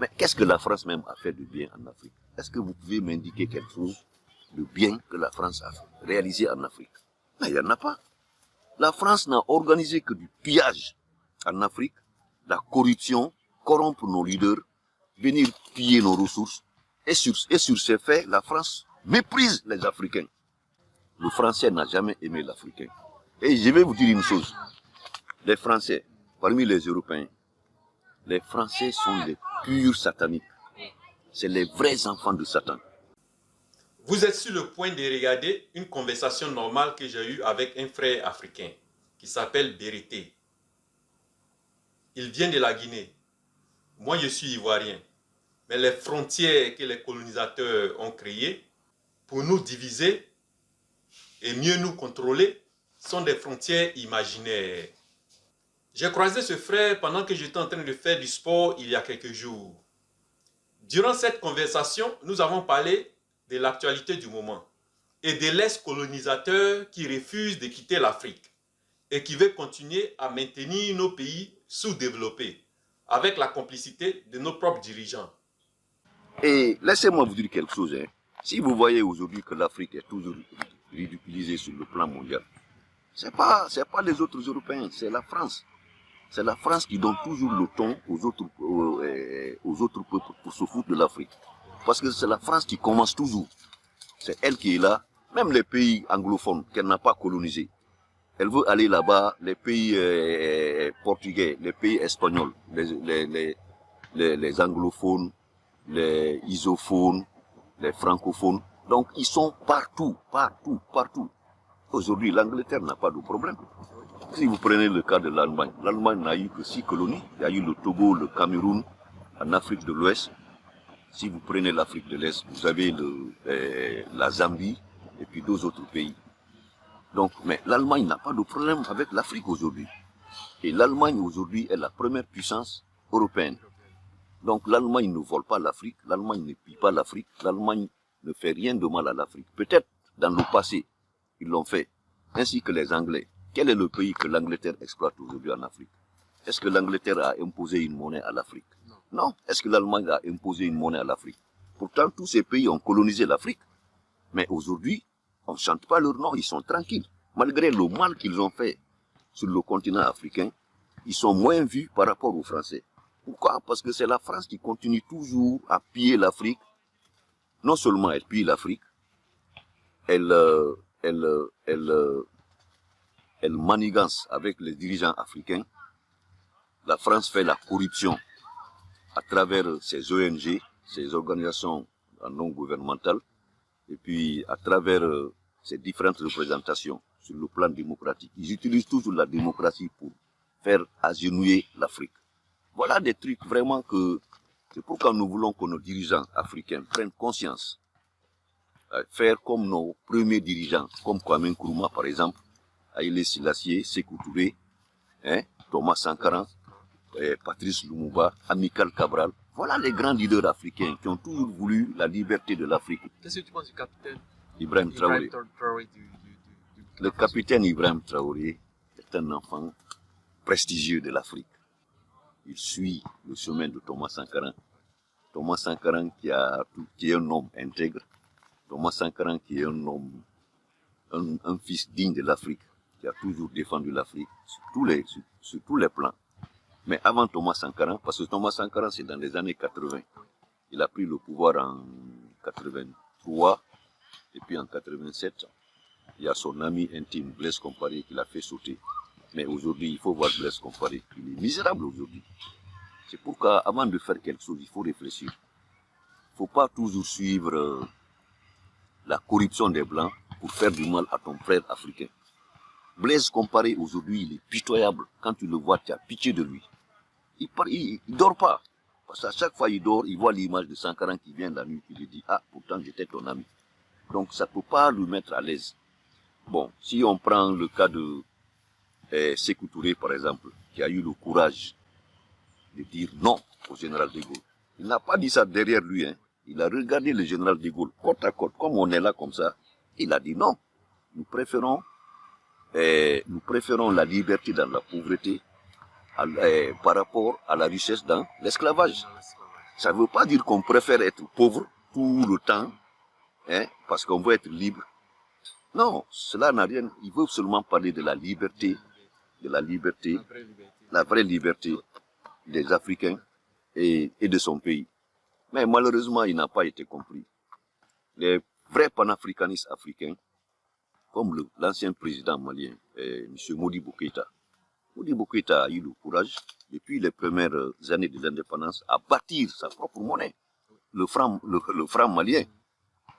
Mais qu'est-ce que la France même a fait de bien en Afrique? Est-ce que vous pouvez m'indiquer quelque chose de bien que la France a réalisé en Afrique? Mais il n'y en a pas. La France n'a organisé que du pillage en Afrique, la corruption, corrompre nos leaders, venir piller nos ressources. Et sur ces faits, la France méprise les Africains. Le Français n'a jamais aimé l'Africain. Et je vais vous dire une chose. Les Français, parmi les Européens, les Français sont les purs sataniques. C'est les vrais enfants de Satan. Vous êtes sur le point de regarder une conversation normale que j'ai eue avec un frère africain qui s'appelle Bérité. Il vient de la Guinée. Moi, je suis ivoirien. Mais les frontières que les colonisateurs ont créées pour nous diviser et mieux nous contrôler sont des frontières imaginaires. J'ai croisé ce frère pendant que j'étais en train de faire du sport il y a quelques jours. Durant cette conversation, nous avons parlé de l'actualité du moment et de l'ex-colonisateur qui refuse de quitter l'Afrique et qui veut continuer à maintenir nos pays sous-développés avec la complicité de nos propres dirigeants. Et laissez-moi vous dire quelque chose. Si vous voyez aujourd'hui que l'Afrique est toujours ridiculisée sur le plan mondial, c'est pas les autres Européens, c'est la France. C'est la France qui donne toujours le ton aux autres peuples pour se foutre de l'Afrique. Parce que c'est la France qui commence toujours. C'est elle qui est là. Même les pays anglophones qu'elle n'a pas colonisés. Elle veut aller là-bas, les pays portugais, les pays espagnols, les anglophones, les isophones, les francophones. Donc ils sont partout, partout, partout. Aujourd'hui, l'Angleterre n'a pas de problème. Si vous prenez le cas de l'Allemagne, l'Allemagne n'a eu que 6 colonies. Il y a eu le Togo, le Cameroun, en Afrique de l'Ouest. Si vous prenez l'Afrique de l'Est, vous avez la Zambie et puis deux autres pays. Donc, mais l'Allemagne n'a pas de problème avec l'Afrique aujourd'hui. Et l'Allemagne aujourd'hui est la première puissance européenne. Donc l'Allemagne ne vole pas l'Afrique, l'Allemagne ne pille pas l'Afrique, l'Allemagne ne fait rien de mal à l'Afrique. Peut-être dans le passé, ils l'ont fait, ainsi que les Anglais. Quel est le pays que l'Angleterre exploite aujourd'hui en Afrique? Est-ce que l'Angleterre a imposé une monnaie à l'Afrique? Non. Est-ce que l'Allemagne a imposé une monnaie à l'Afrique? Pourtant, tous ces pays ont colonisé l'Afrique. Mais aujourd'hui, on ne chante pas leur nom, ils sont tranquilles. Malgré le mal qu'ils ont fait sur le continent africain, ils sont moins vus par rapport aux Français. Pourquoi? Parce que c'est la France qui continue toujours à piller l'Afrique. Non seulement elle pille l'Afrique, elle manigance avec les dirigeants africains. La France fait la corruption à travers ses ONG, ses organisations non gouvernementales, et puis à travers ses différentes représentations sur le plan démocratique. Ils utilisent toujours la démocratie pour faire agenouiller l'Afrique. Voilà des trucs vraiment que... C'est pourquoi nous voulons que nos dirigeants africains prennent conscience. Faire comme nos premiers dirigeants, comme Kwame Nkrumah par exemple, Haïlé Selassie, Sékou Touré, Thomas Sankara, Patrice Lumumba, Amical Cabral. Voilà les grands leaders africains qui ont toujours voulu la liberté de l'Afrique. Qu'est-ce que tu penses du capitaine Ibrahim Traoré. Le capitaine Ibrahim Traoré est un enfant prestigieux de l'Afrique. Il suit le chemin de Thomas Sankara. Thomas Sankara qui est un homme intègre. Thomas Sankara qui est un homme, un fils digne de l'Afrique, qui a toujours défendu l'Afrique sur tous les plans. Mais avant Thomas Sankara, parce que Thomas Sankara c'est dans les années 80, il a pris le pouvoir en 83 et puis en 87, il y a son ami intime Blaise Compaoré qui l'a fait sauter. Mais aujourd'hui, il faut voir Blaise Compaoré. Il est misérable aujourd'hui. C'est pourquoi, avant de faire quelque chose, il faut réfléchir. Il ne faut pas toujours suivre la corruption des Blancs pour faire du mal à ton frère africain. Blaise Compaoré, aujourd'hui, il est pitoyable. Quand tu le vois, tu as pitié de lui. Il dort pas. Parce qu'à chaque fois il dort, il voit l'image de Sankara qui vient la nuit, qui lui dit « Ah, pourtant j'étais ton ami ». Donc ça ne peut pas le mettre à l'aise. Bon, si on prend le cas de Sékou Touré, par exemple, qui a eu le courage de dire non au général de Gaulle. Il n'a pas dit ça derrière lui. Il a regardé le général de Gaulle côte à côte, comme on est là comme ça. Il a dit non. Nous préférons la liberté dans la pauvreté par rapport à la richesse dans l'esclavage. Ça ne veut pas dire qu'on préfère être pauvre tout le temps, hein, parce qu'on veut être libre. Non, cela n'a rien. Ils veulent seulement parler de la liberté, la vraie liberté des Africains et de son pays. Mais malheureusement, il n'a pas été compris. Les vrais panafricanistes africains, comme l'ancien président malien, M. Modibo Keïta. Modibo Keïta a eu le courage, depuis les premières années de l'indépendance, à bâtir sa propre monnaie, le franc malien.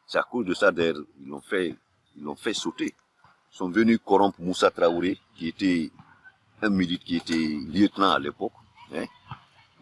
C'est à cause de ça, d'ailleurs, ils l'ont fait sauter. Ils sont venus corrompre Moussa Traoré, qui était un militaire, qui était lieutenant à l'époque. Hein.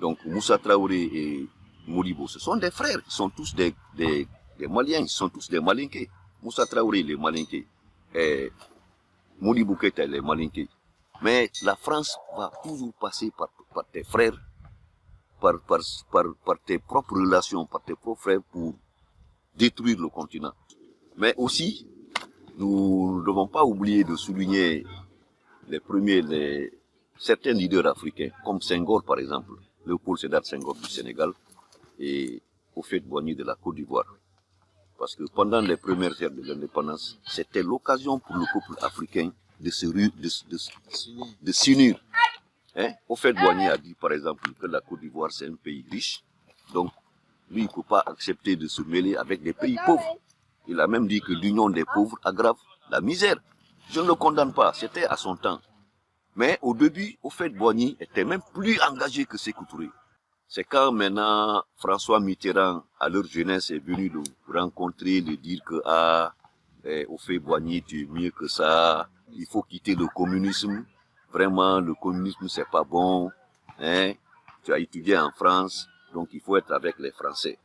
Donc Moussa Traoré et Modibo, ce sont des frères, ils sont tous des Maliens, ils sont tous des Malinqués. Moussa Traoré, il est Malinqué. Et Modibo Keïta, il est Malinqué. Mais la France va toujours passer par tes frères, par tes propres relations, par tes propres frères pour détruire le continent. Mais aussi, nous ne devons pas oublier de souligner certains leaders africains, comme Senghor par exemple, Léopold Sédar Senghor du Sénégal et Houphouët-Boigny de la Côte d'Ivoire. Parce que pendant les premières heures de l'indépendance, c'était l'occasion pour le peuple africain de s'unir. Hein? Houphouët-Boigny a dit par exemple que la Côte d'Ivoire c'est un pays riche, donc lui il ne peut pas accepter de se mêler avec des pays pauvres. Il a même dit que l'union des pauvres aggrave la misère. Je ne le condamne pas, c'était à son temps. Mais au début, Houphouët-Boigny était même plus engagé que Sékou Touré. C'est quand maintenant François Mitterrand, à leur jeunesse, est venu le rencontrer, de dire que Houphouët-Boigny, tu es mieux que ça, il faut quitter le communisme. Vraiment, le communisme, c'est pas bon. Hein? Tu as étudié en France, donc il faut être avec les Français.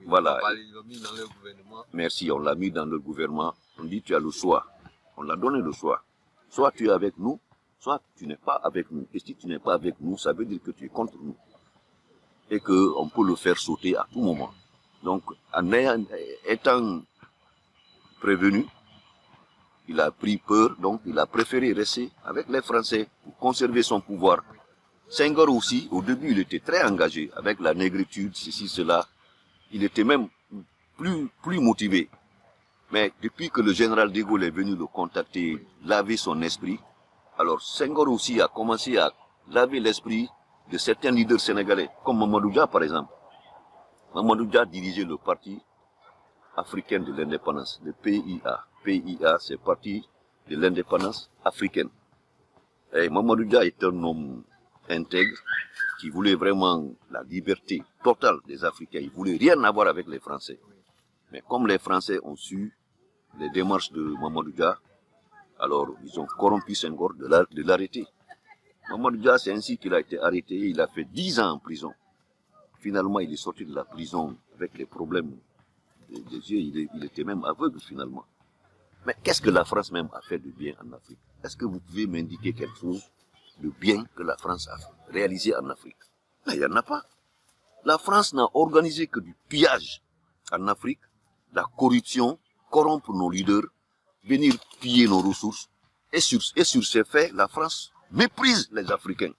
Voilà. Ils l'ont mis dans le gouvernement. Merci, on l'a mis dans le gouvernement. On dit tu as le choix. On l'a donné le choix. Soit tu es avec nous, soit tu n'es pas avec nous. Et si tu n'es pas avec nous, ça veut dire que tu es contre nous. Et qu'on peut le faire sauter à tout moment. Donc, en étant prévenu, il a pris peur, donc il a préféré rester avec les Français pour conserver son pouvoir. Senghor aussi, au début, il était très engagé avec la négritude, ceci, cela. Il était même plus motivé. Mais depuis que le général de Gaulle est venu le contacter, laver son esprit, alors Senghor aussi a commencé à laver l'esprit de certains leaders sénégalais, comme Mamadou Dia par exemple. Mamadou Dia dirigeait le parti africain de l'indépendance, le PIA. PIA, c'est le parti de l'indépendance africaine. Et Mamadou Dia est un homme intègre, qui voulait vraiment la liberté totale des Africains. Il voulait rien avoir avec les Français. Mais comme les Français ont su les démarches de Mamadou Dia, alors ils ont corrompu Senghor de l'arrêter. Mamadou Dia, c'est ainsi qu'il a été arrêté. Il a fait 10 ans en prison. Finalement, il est sorti de la prison avec les problèmes des yeux. Il était même aveugle finalement. Mais qu'est-ce que la France même a fait de bien en Afrique? Est-ce que vous pouvez m'indiquer quelque chose de bien que la France a réalisé en Afrique? Mais il n'y en a pas. La France n'a organisé que du pillage en Afrique, la corruption, corrompre nos leaders, venir piller nos ressources. Et sur ces faits, la France méprise les Africains.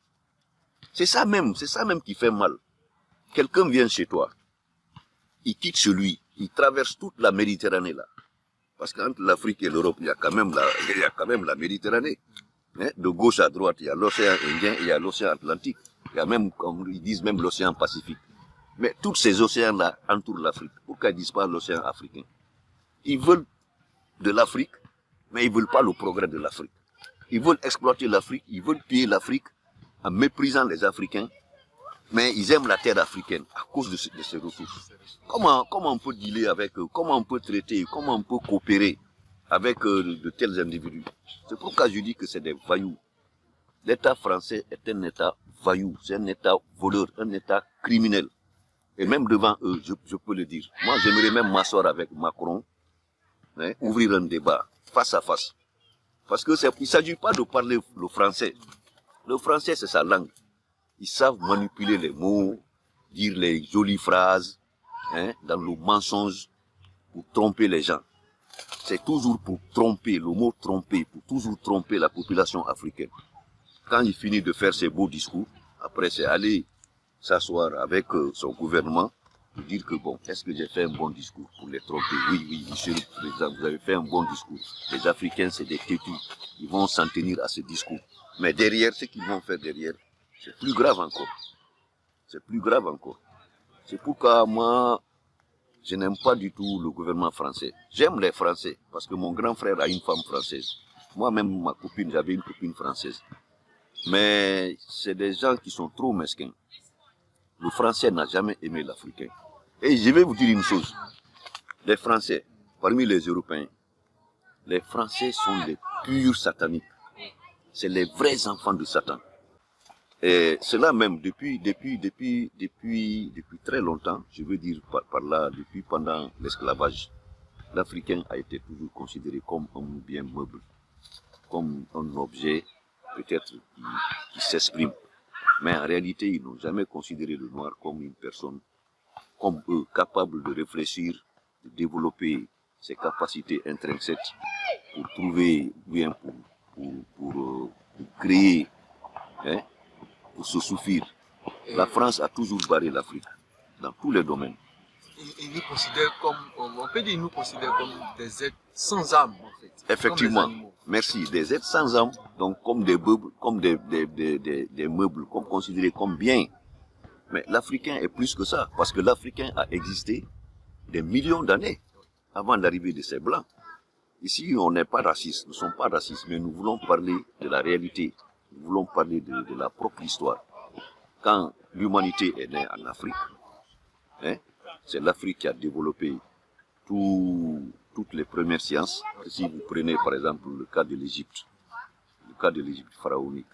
C'est ça même qui fait mal. Quelqu'un vient chez toi, il quitte chez lui, il traverse toute la Méditerranée là. Parce qu'entre l'Afrique et l'Europe, il y a quand même la Méditerranée. Hein? De gauche à droite, il y a l'océan Indien et il y a l'océan Atlantique. Il y a même, comme ils disent, même l'océan Pacifique. Mais tous ces océans-là entourent l'Afrique. Pourquoi ils ne disent pas l'océan africain? Ils veulent de l'Afrique, mais ils ne veulent pas le progrès de l'Afrique. Ils veulent exploiter l'Afrique, ils veulent piller l'Afrique en méprisant les Africains, mais ils aiment la terre africaine à cause de ces ressources. Comment on peut dealer avec eux? Comment on peut traiter? Comment on peut coopérer avec de tels individus? C'est pourquoi je dis que c'est des voyous. L'État français est un État voyou, c'est un État voleur, un État criminel. Et même devant eux, je peux le dire. Moi, j'aimerais même m'asseoir avec Macron, hein, ouvrir un débat face à face. Parce que il ne s'agit pas de parler le français. Le français, c'est sa langue. Ils savent manipuler les mots, dire les jolies phrases, hein, dans le mensonge, pour tromper les gens. C'est toujours pour tromper, le mot tromper, pour toujours tromper la population africaine. Quand il finit de faire ses beaux discours, après c'est aller s'asseoir avec son gouvernement pour dire que bon, est-ce que j'ai fait un bon discours pour les tromper? Oui, oui, monsieur le président, vous avez fait un bon discours. Les Africains, c'est des têtus. Ils vont s'en tenir à ce discours. Mais derrière, ce qu'ils vont faire derrière, c'est plus grave encore. C'est plus grave encore. C'est pourquoi moi, je n'aime pas du tout le gouvernement français. J'aime les Français, parce que mon grand frère a une femme française. Moi-même, ma copine, j'avais une copine française. Mais c'est des gens qui sont trop mesquins. Le Français n'a jamais aimé l'Africain. Et je vais vous dire une chose. Les Français, parmi les Européens, les Français sont les purs sataniques. C'est les vrais enfants de Satan. Et cela même depuis très longtemps, je veux dire par là, depuis pendant l'esclavage, l'Africain a été toujours considéré comme un bien meuble, comme un objet peut-être qui s'exprime. Mais en réalité, ils n'ont jamais considéré le noir comme une personne, comme eux, capable de réfléchir, de développer ses capacités intrinsèques pour trouver bien, pour créer, hein, pour se suffire. La France a toujours barré l'Afrique, dans tous les domaines. Ils nous considèrent comme, on peut dire, ils nous considèrent comme des êtres sans âme, en fait. Effectivement, merci, des êtres sans âme, donc comme des meubles, comme des meubles, comme considérés comme biens. Mais l'Africain est plus que ça, parce que l'Africain a existé des millions d'années avant l'arrivée de ces Blancs. Ici, on n'est pas raciste, nous ne sommes pas racistes, mais nous voulons parler de la réalité. Nous voulons parler de la propre histoire. Quand l'humanité est née en Afrique, hein, c'est l'Afrique qui a développé toutes les premières sciences. Si vous prenez par exemple le cas de l'Égypte pharaonique,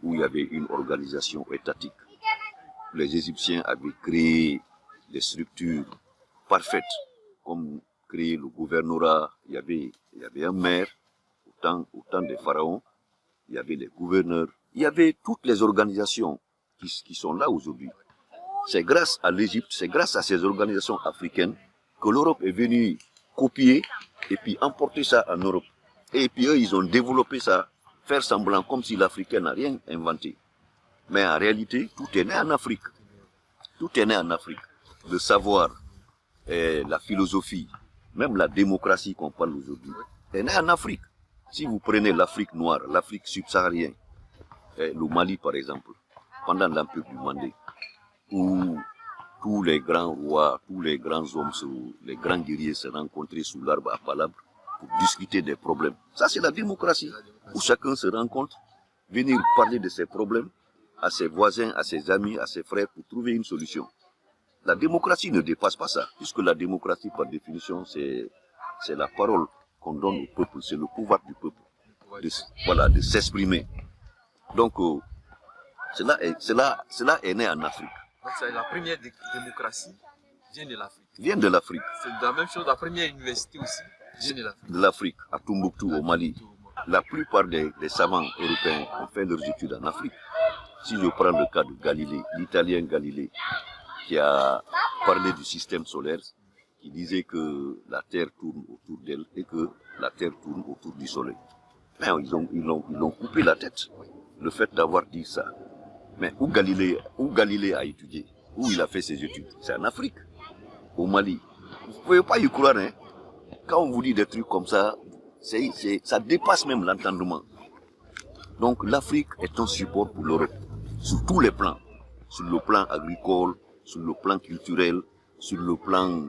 où il y avait une organisation étatique. Les Égyptiens avaient créé des structures parfaites, comme créer le gouvernorat. Il y avait un maire, au temps des pharaons. Il y avait les gouverneurs, il y avait toutes les organisations qui sont là aujourd'hui. C'est grâce à l'Égypte, c'est grâce à ces organisations africaines que l'Europe est venue copier et puis emporter ça en Europe. Et puis eux, ils ont développé ça, faire semblant comme si l'Africain n'a rien inventé. Mais en réalité, tout est né en Afrique. Tout est né en Afrique. Le savoir, la philosophie, même la démocratie qu'on parle aujourd'hui, est né en Afrique. Si vous prenez l'Afrique noire, l'Afrique subsaharienne, le Mali par exemple, pendant l'Empire du Mandé, où tous les grands rois, tous les grands hommes, les grands guerriers se rencontraient sous l'arbre à palabres pour discuter des problèmes. Ça c'est la démocratie, où chacun se rencontre, venir parler de ses problèmes à ses voisins, à ses amis, à ses frères pour trouver une solution. La démocratie ne dépasse pas ça, puisque la démocratie par définition c'est la parole qu'on donne au peuple, c'est le pouvoir du peuple, de s'exprimer. Donc, cela est né en Afrique. Donc, la première démocratie vient de l'Afrique. Vient de l'Afrique. C'est la même chose, la première université aussi vient de l'Afrique. De l'Afrique, à Tombouctou, au Mali. La plupart des savants européens ont fait leurs études en Afrique. Si je prends le cas de Galilée, l'Italien Galilée, qui a parlé du système solaire, qui disait que la Terre tourne autour d'elle et que la Terre tourne autour du Soleil. Mais ils ont coupé la tête, le fait d'avoir dit ça. Mais où Galilée a étudié, où il a fait ses études, c'est en Afrique, au Mali. Vous ne pouvez pas y croire, hein. Quand on vous dit des trucs comme ça, ça dépasse même l'entendement. Donc l'Afrique est un support pour l'Europe, sur tous les plans. Sur le plan agricole, sur le plan culturel, sur le plan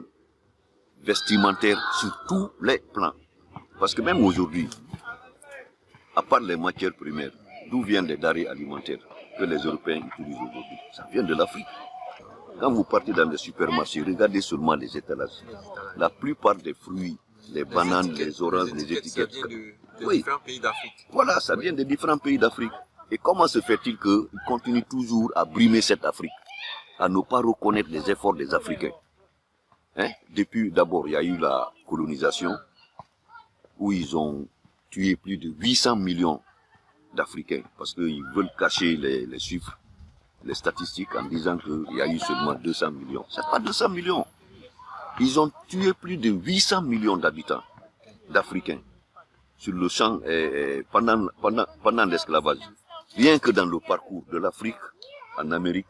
vestimentaire, sur tous les plans. Parce que même aujourd'hui, à part les matières primaires, d'où viennent les denrées alimentaires que les Européens utilisent aujourd'hui? Ça vient de l'Afrique. Quand vous partez dans les supermarchés, regardez seulement les étalages. La plupart des fruits, les bananes, les oranges, les étiquettes, ça vient de oui, différents pays d'Afrique. Voilà, ça vient de différents pays d'Afrique. Et comment se fait-il qu'ils continuent toujours à brimer cette Afrique, à ne pas reconnaître les efforts des Africains? Hein? Depuis, d'abord, il y a eu la colonisation, où ils ont tué plus de 800 millions d'Africains, parce qu'ils veulent cacher les chiffres, les statistiques, en disant qu'il y a eu seulement 200 millions. C'est pas 200 millions. Ils ont tué plus de 800 millions d'habitants, d'Africains, sur le champ pendant l'esclavage. Rien que dans le parcours de l'Afrique en Amérique,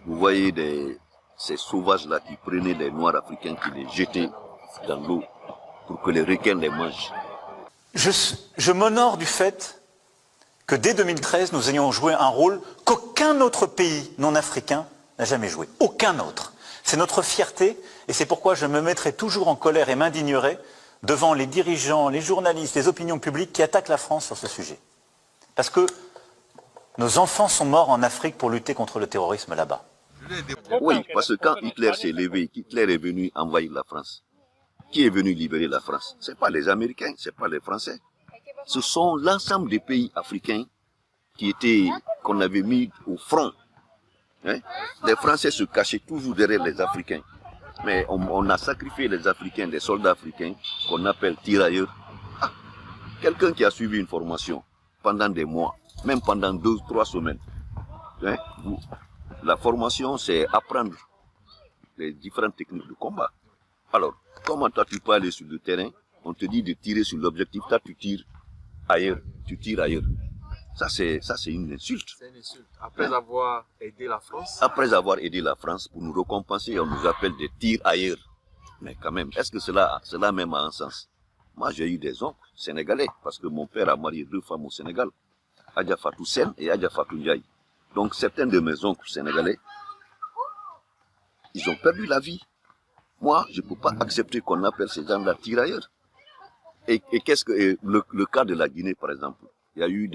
vous voyez ces sauvages-là qui prenaient des Noirs africains, qui les jetaient dans l'eau pour que les requins les mangent. Je m'honore du fait que dès 2013, nous ayons joué un rôle qu'aucun autre pays non africain n'a jamais joué. Aucun autre. C'est notre fierté et c'est pourquoi je me mettrai toujours en colère et m'indignerai devant les dirigeants, les journalistes, les opinions publiques qui attaquent la France sur ce sujet. Parce que nos enfants sont morts en Afrique pour lutter contre le terrorisme là-bas. Oui, parce que quand Hitler s'est levé, Hitler est venu envahir la France. Qui est venu libérer la France? Ce n'est pas les Américains, ce n'est pas les Français. Ce sont l'ensemble des pays africains qu'on avait mis au front. Hein? Les Français se cachaient toujours derrière les Africains. Mais on a sacrifié les Africains, les soldats africains, qu'on appelle tirailleurs. Ah, quelqu'un qui a suivi une formation pendant des mois, même pendant 2 ou 3 semaines. Hein? La formation, c'est apprendre les différentes techniques de combat. Alors, comment toi tu peux aller sur le terrain, on te dit de tirer sur l'objectif, toi tu tires ailleurs, Ça c'est une insulte. C'est une insulte. Après avoir aidé la France. Après avoir aidé la France, pour nous récompenser, on nous appelle des tirs ailleurs. Mais quand même, est-ce que cela même a un sens? Moi j'ai eu des oncles sénégalais, parce que mon père a marié 2 femmes au Sénégal, Adja Fatou Sen et Adja Fatou Ndiaye. Donc certains de mes oncles sénégalais, ils ont perdu la vie. Moi, je ne peux pas accepter qu'on appelle ces gens-là tirailleurs. Et qu'est-ce que le cas de la Guinée, par exemple, il y a eu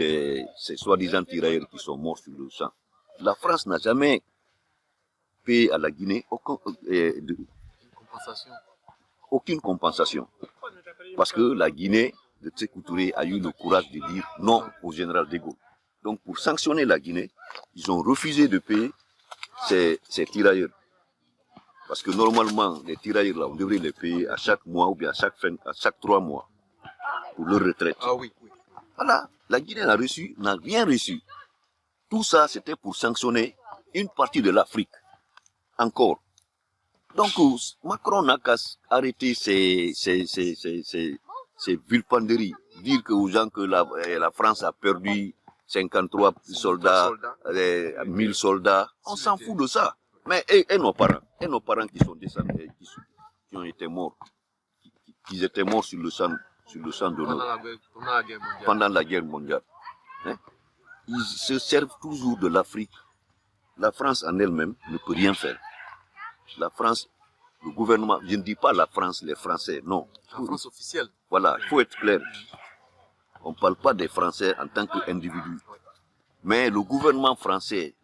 ces soi-disant tirailleurs qui sont morts sur le champ. La France n'a jamais payé à la Guinée aucune compensation. Parce que la Guinée de Sékou Touré a eu le courage de dire non au général de Gaulle. Donc pour sanctionner la Guinée, ils ont refusé de payer ces tirailleurs. Parce que normalement, les tirailleurs là, on devrait les payer à chaque mois ou bien à chaque 3 mois pour leur retraite. Ah oui, oui. Voilà, la Guinée n'a rien reçu. Tout ça, c'était pour sanctionner une partie de l'Afrique. Encore. Donc, Macron n'a qu'à arrêter ces villependries. Dire aux gens que la France a perdu 53 soldats, 1000 soldats. On s'en fout de ça. Mais et nos parents qui sont descendus, qui ont été morts, qui étaient morts sur le champ d'honneur pendant la guerre mondiale. Hein? Ils se servent toujours de l'Afrique. La France en elle-même ne peut rien faire. La France, le gouvernement, je ne dis pas la France, les Français, non. La France officielle. Voilà, il faut être clair. On ne parle pas des Français en tant qu'individus. Mais le gouvernement français,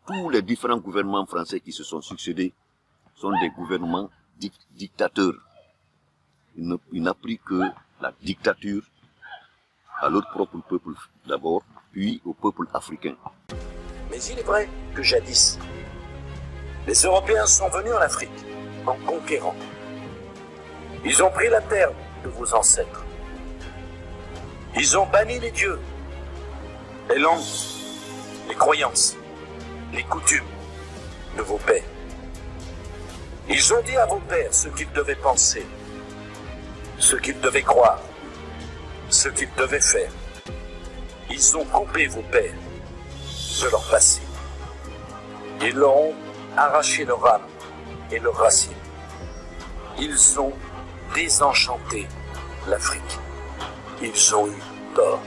tous les différents gouvernements français qui se sont succédés, sont des gouvernements dictateurs. Ils n'appliquent que la dictature à leur propre peuple d'abord, puis au peuple africain. Mais il est vrai que jadis, les Européens sont venus en Afrique en conquérant. Ils ont pris la terre de vos ancêtres. Ils ont banni les dieux, les langues, les croyances, les coutumes de vos pères. Ils ont dit à vos pères ce qu'ils devaient penser, ce qu'ils devaient croire, ce qu'ils devaient faire. Ils ont coupé vos pères de leur passé. Ils leur ont arraché leur âme et leurs racines. Ils ont désenchanté l'Afrique. Ils ont eu tort.